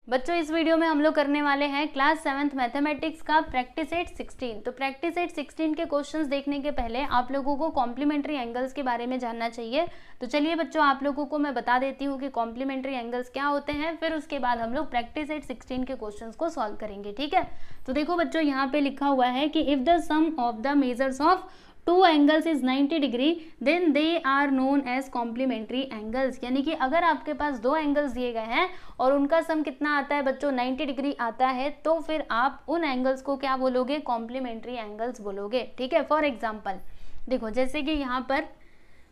बच्चों इस वीडियो में हम लोग करने वाले हैं क्लास 7th मैथमेटिक्स का प्रैक्टिस एट 16। तो प्रैक्टिस एट 16 के क्वेश्चंस देखने के पहले आप लोगों को कॉम्प्लीमेंट्री एंगल्स के बारे में जानना चाहिए। तो चलिए बच्चों आप लोगों को मैं बता देती हूँ कि कॉम्प्लीमेंट्री एंगल्स क्या होते हैं, फिर उसके बाद हम लोग प्रैक्टिस एट 16 के क्वेश्चन को सॉल्व करेंगे। ठीक है, तो देखो बच्चों यहाँ पे लिखा हुआ है कि if the sum of the measures of two angles is 90 degree then they are known as complementary angles. यानी कि अगर आपके पास दो एंगल्स दिए गए हैं और उनका सम कितना आता है बच्चों 90 डिग्री आता है, तो फिर आप उन एंगल्स को क्या बोलोगे, कॉम्प्लीमेंट्री एंगल्स बोलोगे। ठीक है, फॉर एग्जाम्पल देखो जैसे कि यहाँ पर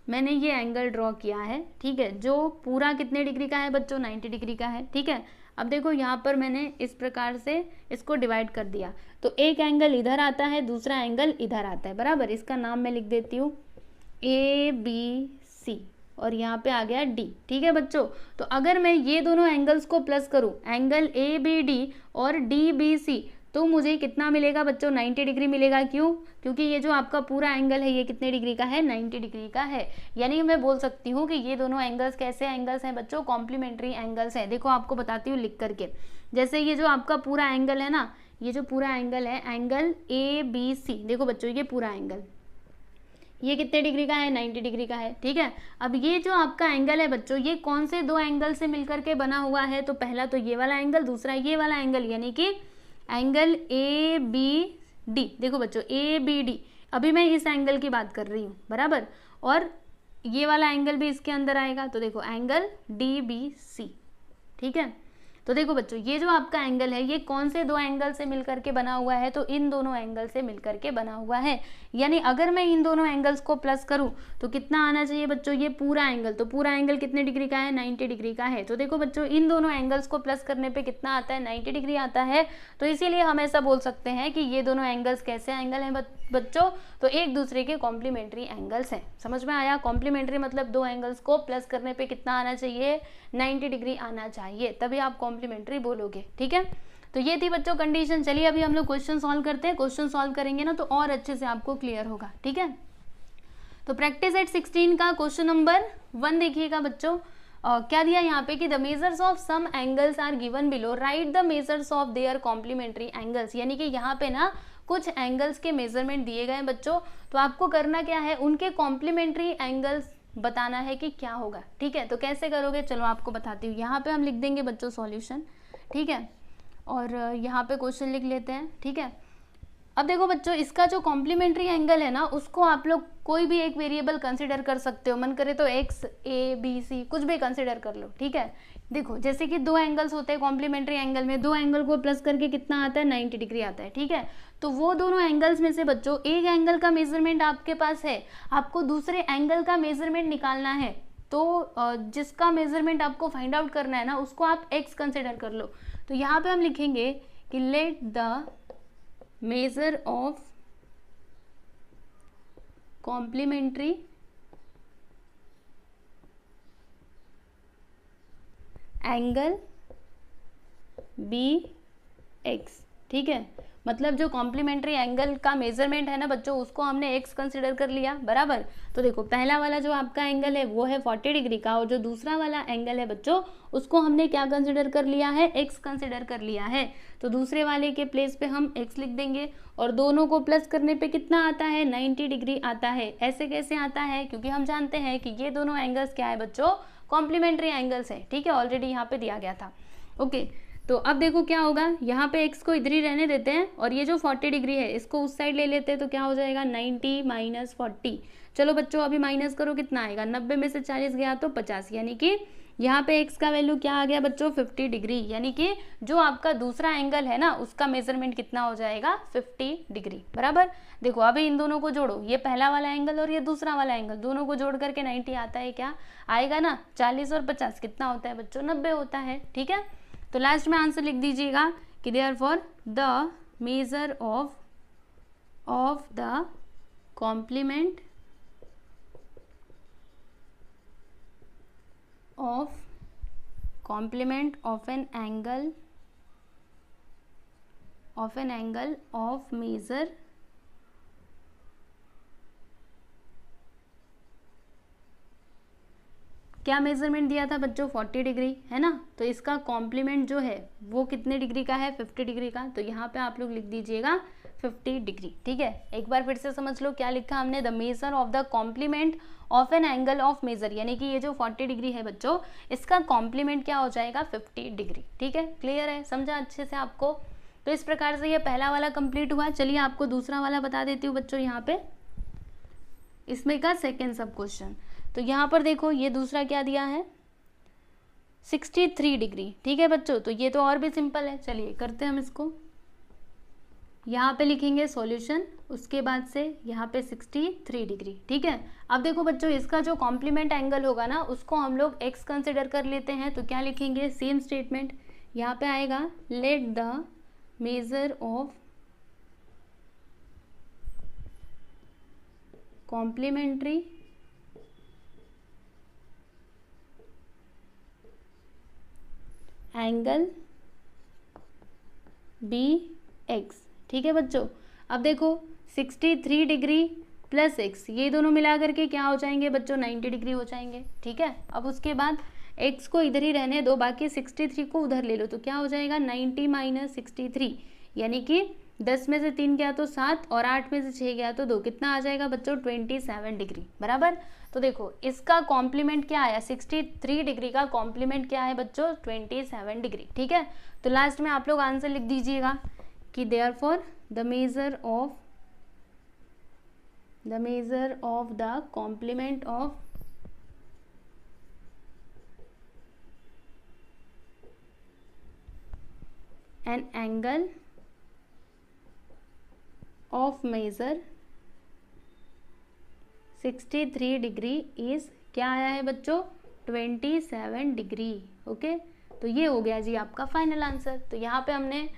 मैंने ये एंगल ड्रॉ किया है, ठीक है, जो पूरा कितने डिग्री का है बच्चों 90 डिग्री का है। ठीक है, अब देखो यहाँ पर मैंने इस प्रकार से इसको डिवाइड कर दिया, तो एक एंगल इधर आता है, दूसरा एंगल इधर आता है, बराबर। इसका नाम मैं लिख देती हूँ ABC और यहाँ पे आ गया D। ठीक है बच्चों, तो अगर मैं ये दोनों एंगल्स को प्लस करूँ, एंगल ABD और DBC, तो मुझे कितना मिलेगा बच्चों 90 डिग्री मिलेगा। क्यों? क्योंकि ये जो आपका पूरा एंगल है ये कितने डिग्री का है, 90 डिग्री का है। यानी मैं बोल सकती हूँ कि ये दोनों एंगल्स कैसे एंगल्स हैं बच्चों, कॉम्प्लीमेंट्री एंगल्स हैं। देखो आपको बताती हूँ लिख करके, जैसे ये जो आपका पूरा एंगल है ना, ये जो पूरा एंगल है एंगल ABC, देखो बच्चों ये पूरा एंगल ये कितने डिग्री का है, 90 डिग्री का है। ठीक है, अब ये जो आपका एंगल है बच्चों ये कौन से दो एंगल से मिलकर के बना हुआ है, तो पहला तो ये वाला एंगल, दूसरा ये वाला एंगल, यानी कि एंगल ABD। देखो बच्चों ABD, अभी मैं इस एंगल की बात कर रही हूँ, बराबर, और ये वाला एंगल भी इसके अंदर आएगा, तो देखो एंगल DBC। ठीक है, तो देखो बच्चों ये जो आपका एंगल है ये कौन से दो एंगल से मिलकर के बना हुआ है, तो इन दोनों एंगल से मिलकर के बना हुआ है। यानी अगर मैं इन दोनों एंगल्स को प्लस करूं तो कितना आना चाहिए बच्चों, ये पूरा एंगल, तो पूरा एंगल कितने डिग्री का है, 90 डिग्री का है। तो देखो बच्चों इन दोनों एंगल्स को प्लस करने पे कितना आता है, 90 डिग्री आता है। तो इसीलिए हम ऐसा बोल सकते हैं कि ये दोनों एंगल्स कैसे एंगल हैं बच्चों, तो एक दूसरे के कॉम्प्लीमेंट्री एंगल्स हैं। समझ में आया? कॉम्प्लीमेंट्री मतलब दो एंगल्स को प्लस करने पे कितना आना चाहिए, 90 डिग्री आना चाहिए, तभी आप कॉम्प्लीमेंट्री बोलोगे। ठीक है, तो ये थी बच्चों कंडीशन। चलिए अभी हम लोग क्वेश्चन सॉल्व करते हैं। क्वेश्चन सॉल्व करेंगे ना तो और अच्छे से आपको क्लियर होगा। ठीक है, तो प्रैक्टिस एट 16 का क्वेश्चन नंबर 1 देखिएगा बच्चों। क्या दिया यहाँ पे कि the measures of some angles are given below, right the measures of their complementary angles. यानी कि यहाँ पे ना कुछ एंगल्स के मेजरमेंट दिए गए हैं बच्चों, तो आपको करना क्या है, उनके कॉम्प्लीमेंट्री एंगल्स बताना है कि क्या होगा। ठीक है, तो कैसे करोगे चलो आपको बताती हूँ। यहाँ पे हम लिख देंगे बच्चों सॉल्यूशन, ठीक है, और यहाँ पे क्वेश्चन लिख लेते हैं। ठीक है, अब देखो बच्चों इसका जो कॉम्प्लीमेंट्री एंगल है ना उसको आप लोग कोई भी एक वेरिएबल कंसिडर कर सकते हो, मन करे तो x a b c कुछ भी कंसिडर कर लो। ठीक है, देखो जैसे कि दो एंगल्स होते हैं कॉम्प्लीमेंट्री एंगल में, दो एंगल को प्लस करके कितना आता है, 90 डिग्री आता है। ठीक है, तो वो दोनों एंगल्स में से बच्चों एक एंगल का मेजरमेंट आपके पास है, आपको दूसरे एंगल का मेजरमेंट निकालना है, तो जिसका मेजरमेंट आपको फाइंड आउट करना है ना उसको आप x कंसिडर कर लो। तो यहाँ पे हम लिखेंगे कि let the measure of complementary angle BX। ठीक है, मतलब जो कॉम्प्लीमेंट्री एंगल का मेजरमेंट है ना बच्चों उसको हमने x कंसिडर कर लिया, बराबर। तो देखो पहला वाला जो आपका एंगल है वो है 40 डिग्री का, और जो दूसरा वाला एंगल है बच्चों उसको हमने क्या कंसिडर कर लिया है, x कंसिडर कर लिया है। तो दूसरे वाले के प्लेस पे हम x लिख देंगे, और दोनों को प्लस करने पे कितना आता है, 90 डिग्री आता है। ऐसे कैसे आता है, क्योंकि हम जानते हैं कि ये दोनों एंगल्स क्या है बच्चों, कॉम्प्लीमेंट्री एंगल्स है। ठीक है, ऑलरेडी यहाँ पे दिया गया था। ओके, तो अब देखो क्या होगा, यहाँ पे x को इधर ही रहने देते हैं, और ये जो 40 डिग्री है इसको उस साइड ले लेते हैं, तो क्या हो जाएगा 90 माइनस 40। चलो बच्चों अभी माइनस करो, कितना आएगा, 90 में से 40 गया तो 50, यानी कि यहाँ पे x का वैल्यू क्या आ गया बच्चों, 50 डिग्री। यानी कि जो आपका दूसरा एंगल है ना उसका मेजरमेंट कितना हो जाएगा, 50 डिग्री, बराबर। देखो अभी इन दोनों को जोड़ो, ये पहला वाला एंगल और ये दूसरा वाला एंगल, दोनों को जोड़ करके 90 आता है, क्या आएगा ना, 40 और 50 कितना होता है बच्चों, 90 होता है। ठीक है, तो लास्ट में आंसर लिख दीजिएगा कि therefore the measure of the complement of an angle of measure क्या मेजरमेंट दिया था बच्चों, 40 डिग्री है ना। तो इसका कॉम्प्लीमेंट जो है वो कितने डिग्री का है, 50 डिग्री का। तो यहाँ पे आप लोग लिख दीजिएगा 50 डिग्री, ठीक है। एक बार फिर से समझ लो क्या लिखा हमने, the measure of the complement of an angle of measure, यानी कि ये जो 40 डिग्री है बच्चों, इसका कॉम्प्लीमेंट क्या हो जाएगा, 50 डिग्री, ठीक है। क्लियर है, समझा अच्छे से आपको। तो इस प्रकार से ये पहला वाला कंप्लीट हुआ। चलिए आपको दूसरा वाला बता देती हूँ बच्चों। यहाँ पे इसमें का सेकेंड सब क्वेश्चन, तो यहाँ पर देखो ये दूसरा क्या दिया है, 63 डिग्री, ठीक है बच्चों। तो ये तो और भी सिंपल है, चलिए करते हैं हम इसको। यहाँ पे लिखेंगे सॉल्यूशन, उसके बाद से यहाँ पे 63 डिग्री, ठीक है। अब देखो बच्चों, इसका जो कॉम्प्लीमेंट एंगल होगा ना, उसको हम लोग x कंसिडर कर लेते हैं। तो क्या लिखेंगे, सेम स्टेटमेंट यहाँ पे आएगा, let the measure of complementary angle be x, ठीक है बच्चों। अब देखो 63 डिग्री प्लस एक्स, ये दोनों मिला करके क्या हो जाएंगे बच्चों, 90 डिग्री हो जाएंगे, ठीक है। अब उसके बाद एक्स को इधर ही रहने दो, बाकी 63 को उधर ले लो, तो क्या हो जाएगा 90 माइनस 63, यानी कि 10 में से 3 गया तो 7 और 8 में से 6 गया तो 2, कितना आ जाएगा बच्चों, 27 डिग्री, बराबर। तो देखो इसका कॉम्प्लीमेंट क्या आया, 63 डिग्री का कॉम्प्लीमेंट क्या है बच्चों, 27 डिग्री, ठीक है। तो लास्ट में आप लोग आंसर लिख दीजिएगा कि therefore the measure of the complement of an angle of measure 63 degree is, क्या आया है बच्चों, 27 डिग्री, ओके। तो ये हो गया जी आपका फाइनल आंसर। तो यहाँ पे हमने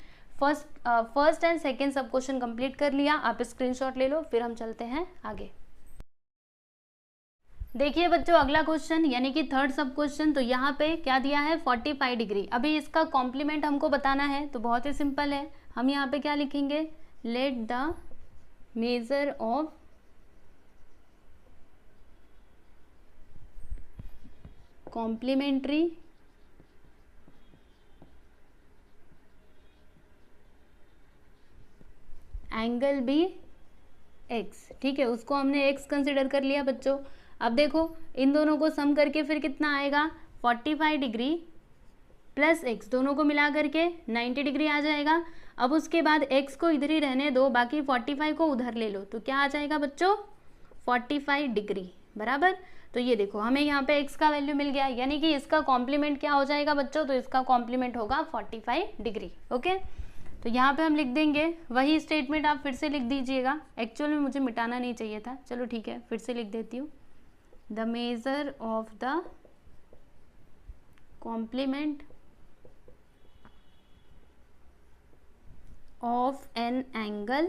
फर्स्ट एंड सेकेंड सब क्वेश्चन कंप्लीट कर लिया। आप स्क्रीनशॉट ले लो, फिर हम चलते हैं आगे। देखिए बच्चों अगला क्वेश्चन, यानी कि थर्ड सब क्वेश्चन। तो यहाँ पे क्या दिया है, 45 डिग्री। अभी इसका कॉम्प्लीमेंट हमको बताना है, तो बहुत ही सिंपल है। हम यहाँ पे क्या लिखेंगे, let the measure of complementary angle be x, ठीक है। उसको हमने x कंसिडर कर लिया बच्चों। अब देखो इन दोनों को सम करके फिर कितना आएगा, 45 डिग्री प्लस x, दोनों को मिला करके 90 डिग्री आ जाएगा। अब उसके बाद x को इधर ही रहने दो, बाकी 45 को उधर ले लो, तो क्या आ जाएगा बच्चों, 45 डिग्री, बराबर। तो ये देखो हमें यहाँ पे x का वैल्यू मिल गया, यानी कि इसका कॉम्प्लीमेंट क्या हो जाएगा बच्चों, तो इसका कॉम्प्लीमेंट होगा 45 डिग्री, ओके। तो यहाँ पे हम लिख देंगे वही स्टेटमेंट, आप फिर से लिख दीजिएगा। एक्चुअल में मुझे मिटाना नहीं चाहिए था, चलो ठीक है फिर से लिख देती हूँ। The measure of the complement of an angle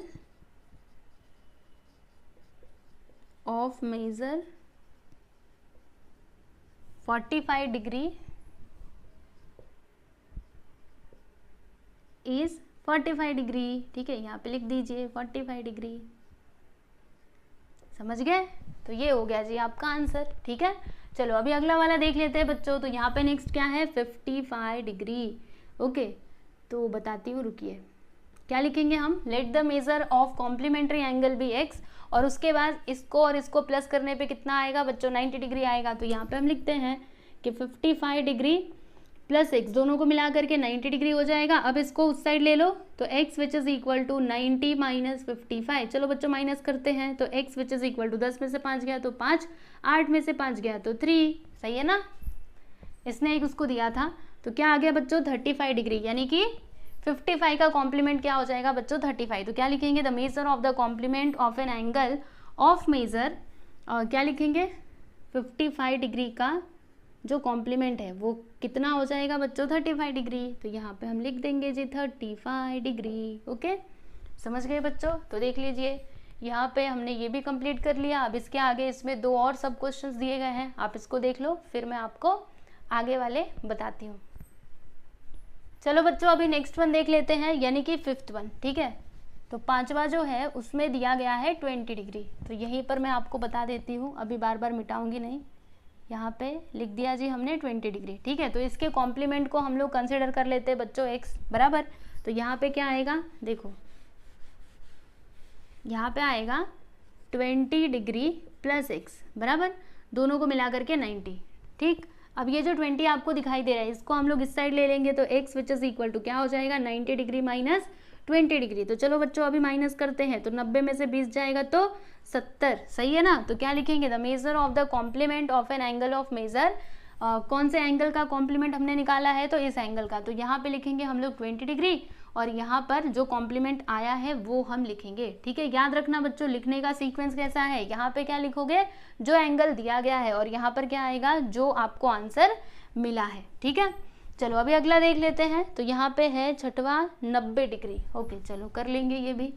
of measure 45 degree is 45 degree, ठीक है। यहाँ पे लिख दीजिए 45 डिग्री, समझ गए। तो ये हो गया जी आपका आंसर, ठीक है। चलो अभी अगला वाला देख लेते हैं बच्चों। तो यहाँ पे नेक्स्ट क्या है, 55 डिग्री, ओके। तो बताती हूँ, रुकिए। क्या लिखेंगे हम, let the measure of complementary angle be x, और उसके बाद इसको और इसको प्लस करने पे कितना आएगा बच्चों, 90 डिग्री आएगा। तो यहाँ पे हम लिखते हैं कि 55 डिग्री प्लस x, दोनों को मिला करके 90 डिग्री हो जाएगा। अब इसको उस साइड ले लो, तो x which is equal to 90 minus 55। चलो बच्चों माइनस करते हैं, तो x which is equal to 10 में से 5 गया तो 5, 8 में से 5 गया तो 3, सही है ना। इसने एक उसको दिया था, तो क्या आ गया बच्चों, 35 डिग्री, यानी कि 55 का कॉम्प्लीमेंट क्या हो जाएगा बच्चों, 35। तो क्या लिखेंगे, the measure of the complement of an angle of measure, क्या लिखेंगे, 55 डिग्री का जो कॉम्प्लीमेंट है वो कितना हो जाएगा बच्चों, 35 डिग्री। तो यहाँ पे हम लिख देंगे जी 35 डिग्री, ओके। समझ गए बच्चों। तो देख लीजिए यहाँ पे हमने ये भी कंप्लीट कर लिया। अब इसके आगे इसमें 2 और सब क्वेश्चंस दिए गए हैं, आप इसको देख लो, फिर मैं आपको आगे वाले बताती हूँ। चलो बच्चों अभी नेक्स्ट वन देख लेते हैं, यानी कि 5th वन, ठीक है। तो 5वां जो है उसमें दिया गया है 20 डिग्री। तो यहीं पर मैं आपको बता देती हूँ, अभी बार बार मिटाऊंगी नहीं, यहाँ पे लिख दिया जी हमने 20 डिग्री, ठीक है। तो इसके कॉम्प्लीमेंट को हम लोग कंसिडर कर लेते हैं बच्चों x बराबर। तो यहाँ पे क्या आएगा, देखो यहाँ पे आएगा 20 डिग्री प्लस x बराबर, दोनों को मिला करके 90, ठीक। अब ये जो 20 आपको दिखाई दे रहा है इसको हम लोग इस साइड ले लेंगे, तो x which is equal to क्या हो जाएगा 90 डिग्री माइनस 20 डिग्री। तो चलो बच्चों अभी माइनस करते हैं, तो 90 में से 20 जाएगा तो 70, सही है ना। तो क्या लिखेंगे, the measure of the complement of an angle of measure, कौन से एंगल का कॉम्प्लीमेंट हमने निकाला है, तो इस एंगल का। तो यहाँ पे लिखेंगे हम लोग 20 डिग्री और यहाँ पर जो कॉम्प्लीमेंट आया है वो हम लिखेंगे, ठीक है। याद रखना बच्चों लिखने का सीक्वेंस कैसा है, यहाँ पे क्या लिखोगे, जो एंगल दिया गया है, और यहाँ पर क्या आएगा, जो आपको आंसर मिला है, ठीक है। चलो अभी अगला देख लेते हैं। तो यहाँ पे है छठवा 90 डिग्री, ओके चलो कर लेंगे ये भी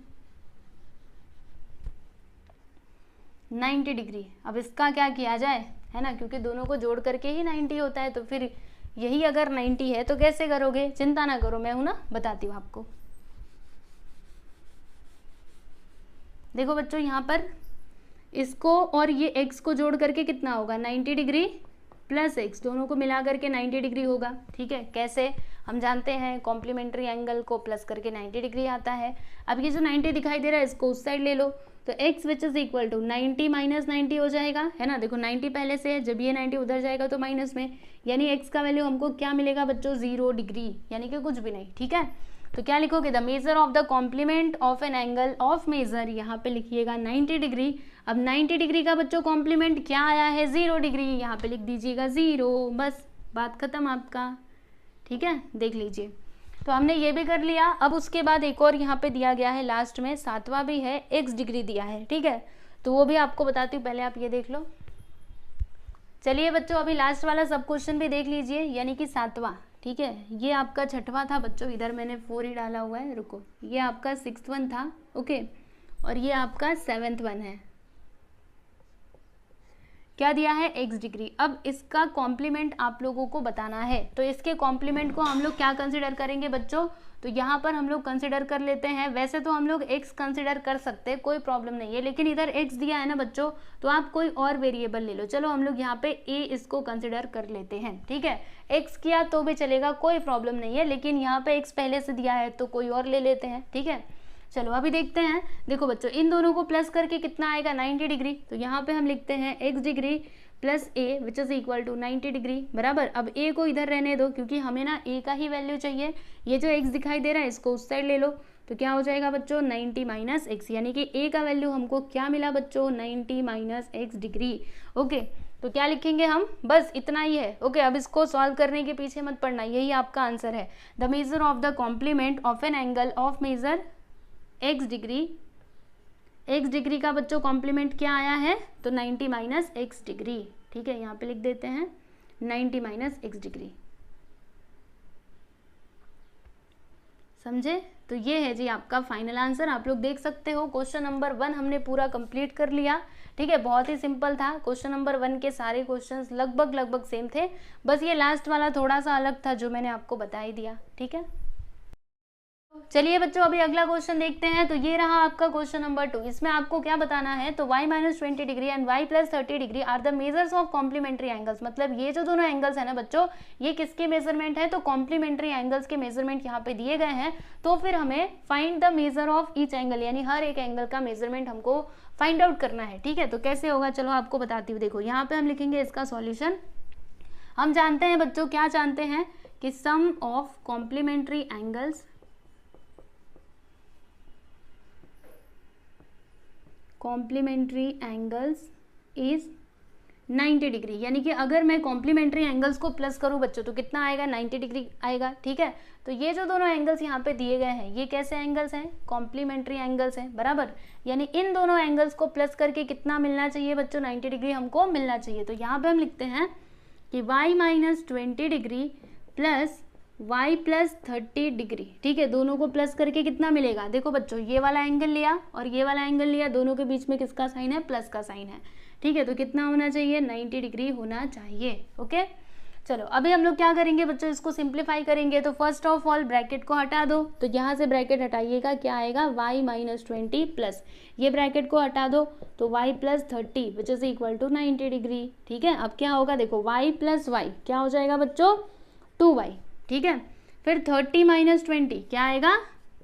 90 डिग्री। अब इसका क्या किया जाए, है ना, क्योंकि दोनों को जोड़ करके ही 90 होता है, तो फिर यही अगर 90 है तो कैसे करोगे, चिंता ना करो, मैं हूं ना, बताती हूँ आपको। देखो बच्चों यहाँ पर इसको और ये x को जोड़ करके कितना होगा 90 डिग्री प्लस x, दोनों को मिला करके 90 डिग्री होगा, ठीक है। कैसे, हम जानते हैं कॉम्प्लीमेंट्री एंगल को प्लस करके 90 डिग्री आता है। अब ये जो 90 दिखाई दे रहा है इसको उस साइड ले लो, तो x which is equal to 90 minus 90 हो जाएगा, है ना। देखो 90 पहले से है, जब ये 90 उधर जाएगा तो माइनस में, यानी x का वैल्यू हमको क्या मिलेगा बच्चों 0 डिग्री, यानी कि कुछ भी नहीं, ठीक है। तो क्या लिखोगे, the measure of the complement of an angle of measure, यहाँ पे लिखिएगा 90 डिग्री। अब 90 डिग्री का बच्चों कॉम्प्लीमेंट क्या आया है 0 डिग्री, यहाँ पे लिख दीजिएगा 0, बस बात खत्म आपका, ठीक है। देख लीजिए, तो हमने ये भी कर लिया। अब उसके बाद एक और यहाँ पे दिया गया है लास्ट में, 7वां भी है, x डिग्री दिया है, ठीक है। तो वो भी आपको बताती हूँ, पहले आप ये देख लो। चलिए बच्चों अभी लास्ट वाला सब क्वेश्चन भी देख लीजिए, यानी कि 7वां, ठीक है। ये आपका 6वां था बच्चों, इधर मैंने 4 ही डाला हुआ है, रुको, ये आपका 6th वन था, ओके, और ये आपका 7th वन है। क्या दिया है x डिग्री। अब इसका कॉम्प्लीमेंट आप लोगों को बताना है, तो इसके कॉम्प्लीमेंट को हम लोग क्या कंसिडर करेंगे बच्चों, तो यहाँ पर हम लोग कंसिडर कर लेते हैं, वैसे तो हम लोग x कंसिडर कर सकते हैं, कोई प्रॉब्लम नहीं है, लेकिन इधर x दिया है ना बच्चों, तो आप कोई और वेरिएबल ले लो। चलो हम लोग यहाँ पे a इसको कंसिडर कर लेते हैं, ठीक है। x किया तो भी चलेगा, कोई प्रॉब्लम नहीं है, लेकिन यहाँ पे x पहले से दिया है तो कोई और ले लेते हैं, ठीक है। चलो अभी देखते हैं। देखो बच्चों इन दोनों को प्लस करके कितना आएगा 90 डिग्री, तो यहाँ पे हम लिखते हैं x degree plus a which is equal to 90 degree बराबर। अब a को इधर रहने दो, क्योंकि हमें ना a का ही वैल्यू चाहिए। ये जो x दिखाई दे रहा है इसको उस साइड ले लो, तो क्या हो जाएगा बच्चों 90 माइनस x, यानी कि a का वैल्यू हमको क्या मिला बच्चों 90 माइनस x डिग्री, ओके। तो क्या लिखेंगे हम, बस इतना ही है, ओके। अब इसको सॉल्व करने के पीछे मत पड़ना, यही आपका आंसर है। The measure of the complement of an angle of measure x degree, x degree का बच्चों कॉम्प्लीमेंट क्या आया है, तो 90 माइनस x डिग्री, ठीक है। यहाँ पे लिख देते हैं 90 माइनस x डिग्री, समझे। तो ये है जी आपका फाइनल आंसर। आप लोग देख सकते हो क्वेश्चन नंबर 1 हमने पूरा कंप्लीट कर लिया, ठीक है। बहुत ही सिंपल था, क्वेश्चन नंबर 1 के सारे क्वेश्चंस लगभग सेम थे, बस ये लास्ट वाला थोड़ा सा अलग था जो मैंने आपको बता ही दिया, ठीक है। चलिए बच्चों अभी अगला क्वेश्चन देखते हैं। तो ये रहा आपका क्वेश्चन नंबर 2। इसमें आपको क्या बताना है, तो y minus 20 degree and y plus 30 degree are the measures of complementary angles. मतलब ये जो दोनों एंगल्स है ना बच्चों, ये किसके मेजरमेंट है, तो कॉम्प्लीमेंट्री एंगल्स के मेजरमेंट यहाँ पे दिए गए हैं। तो फिर हमें find the measure of each angle, यानी हर एक एंगल का मेजरमेंट हमको फाइंड आउट करना है, ठीक है। तो कैसे होगा, चलो आपको बताती हूँ। देखो यहाँ पे हम लिखेंगे इसका सॉल्यूशन। हम जानते हैं बच्चों, क्या जानते हैं कि sum of complementary angles, complementary angles is 90 degree. यानी कि अगर मैं कॉम्प्लीमेंट्री एंगल्स को प्लस करूं बच्चों तो कितना आएगा 90 डिग्री आएगा, ठीक है। तो ये जो दोनों एंगल्स यहाँ पे दिए गए हैं ये कैसे एंगल्स हैं, कॉम्प्लीमेंट्री एंगल्स हैं बराबर। यानी इन दोनों एंगल्स को प्लस करके कितना मिलना चाहिए बच्चों 90 डिग्री हमको मिलना चाहिए। तो यहाँ पे हम लिखते हैं कि y minus 20 degree plus y plus 30 degree, ठीक है। दोनों को प्लस करके कितना मिलेगा, देखो बच्चों ये वाला एंगल लिया और ये वाला एंगल लिया, दोनों के बीच में किसका साइन है, प्लस का साइन है, ठीक है। तो कितना होना चाहिए 90 डिग्री होना चाहिए, ओके। चलो अभी हम लोग क्या करेंगे बच्चों, इसको सिंप्लीफाई करेंगे। तो फर्स्ट ऑफ ऑल ब्रैकेट को हटा दो, तो यहाँ से ब्रैकेट हटाइएगा, क्या आएगा y माइनस 20 प्लस ये ब्रैकेट को हटा दो तो y plus 30 which is equal to 90 degree. ठीक है, अब क्या होगा देखो y प्लस वाई क्या हो जाएगा बच्चों 2y। ठीक है, फिर 30 माइनस 20 क्या आएगा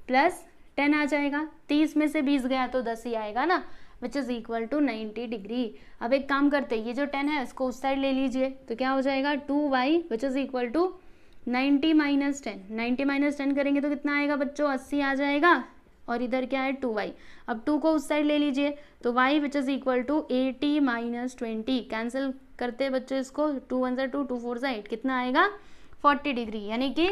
प्लस 10 आ जाएगा, 30 में से 20 गया तो 10 ही आएगा ना, which is equal to 90 degree. अब एक काम करते हैं, ये जो 10 है इसको उस साइड ले लीजिए, तो क्या हो जाएगा 2y which is equal to 90 minus 10। 90 minus 10 करेंगे तो कितना आएगा बच्चों 80 आ जाएगा, और इधर क्या है 2y। अब 2 को उस साइड ले लीजिए, तो y which is equal to 80 minus 20। Cancel करते हैं बच्चों इसको, 2 1 2 2 4 8 कितना आएगा 40 डिग्री। यानी कि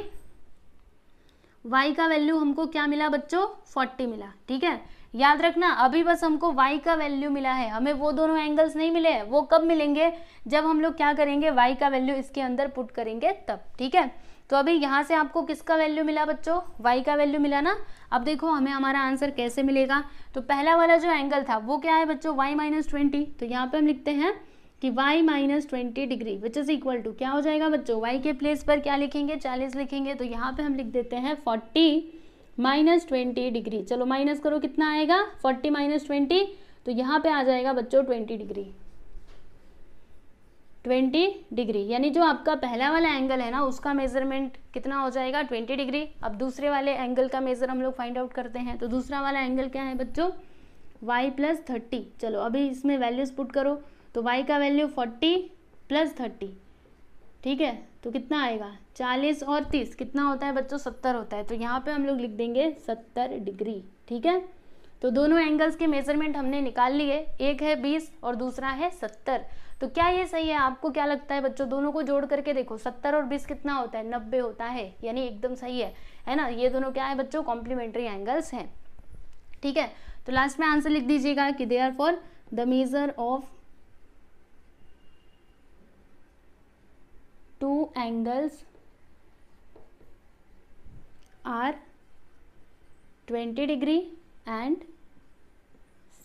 y का वैल्यू हमको क्या मिला बच्चों 40 मिला। ठीक है, याद रखना अभी बस हमको y का वैल्यू मिला है, हमें वो दोनों एंगल्स नहीं मिले हैं। वो कब मिलेंगे, जब हम लोग क्या करेंगे y का वैल्यू इसके अंदर पुट करेंगे तब। ठीक है, तो अभी यहाँ से आपको किसका वैल्यू मिला बच्चों y का वैल्यू मिला ना। अब देखो हमें हमारा आंसर कैसे मिलेगा, तो पहला वाला जो एंगल था वो क्या है बच्चों y माइनस 20, तो यहाँ पे हम लिखते हैं कि y minus 20 degree which is equal to क्या हो जाएगा बच्चों y के प्लेस पर क्या लिखेंगे 40 लिखेंगे, तो यहाँ पे हम लिख देते हैं 40 माइनस 20 डिग्री। चलो माइनस करो कितना आएगा 40 माइनस 20, तो यहाँ पे आ जाएगा बच्चों 20 डिग्री। 20 डिग्री यानी जो आपका पहला वाला एंगल है ना उसका मेजरमेंट कितना हो जाएगा 20 डिग्री। अब दूसरे वाले एंगल का मेजर हम लोग फाइंड आउट करते हैं, तो दूसरा वाला एंगल क्या है बच्चों y प्लस 30। चलो अभी इसमें वैल्यूज पुट करो, तो y का वैल्यू 40 प्लस 30। ठीक है, तो कितना आएगा 40 और 30 कितना होता है बच्चों 70 होता है, तो यहाँ पे हम लोग लिख देंगे 70 डिग्री। ठीक है, तो दोनों एंगल्स के मेजरमेंट हमने निकाल लिए, एक है 20 और दूसरा है 70। तो क्या ये सही है, आपको क्या लगता है बच्चों, दोनों को जोड़ करके देखो 70 और 20 कितना होता है 90 होता है, यानी एकदम सही है ना। ये दोनों क्या है बच्चों कॉम्प्लीमेंट्री एंगल्स हैं। ठीक है, तो लास्ट में आंसर लिख दीजिएगा कि they are for the measure of two angles are 20 degree and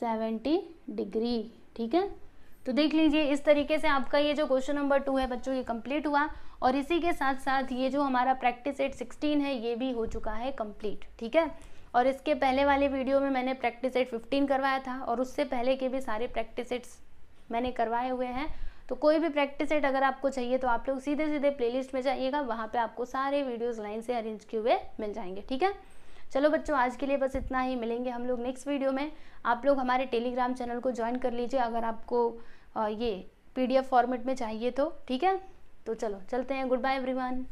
70 degree. ठीक है, तो देख लीजिए इस तरीके से आपका ये जो क्वेश्चन नंबर 2 है बच्चों ये कंप्लीट हुआ, और इसी के साथ साथ ये जो हमारा प्रैक्टिस सेट 16 है ये भी हो चुका है कंप्लीट। ठीक है, और इसके पहले वाले वीडियो में मैंने प्रैक्टिस सेट 15 करवाया था, और उससे पहले के भी सारे प्रैक्टिस सेट्स मैंने करवाए हुए हैं। तो कोई भी प्रैक्टिस सेट अगर आपको चाहिए तो आप लोग सीधे सीधे प्लेलिस्ट में जाइएगा, वहाँ पे आपको सारे वीडियोस लाइन से अरेंज किए हुए मिल जाएंगे। ठीक है, चलो बच्चों आज के लिए बस इतना ही, मिलेंगे हम लोग नेक्स्ट वीडियो में। आप लोग हमारे टेलीग्राम चैनल को ज्वाइन कर लीजिए अगर आपको ये PDF फॉर्मेट में चाहिए तो। ठीक है, तो चलो चलते हैं, गुड बाय एवरीवन।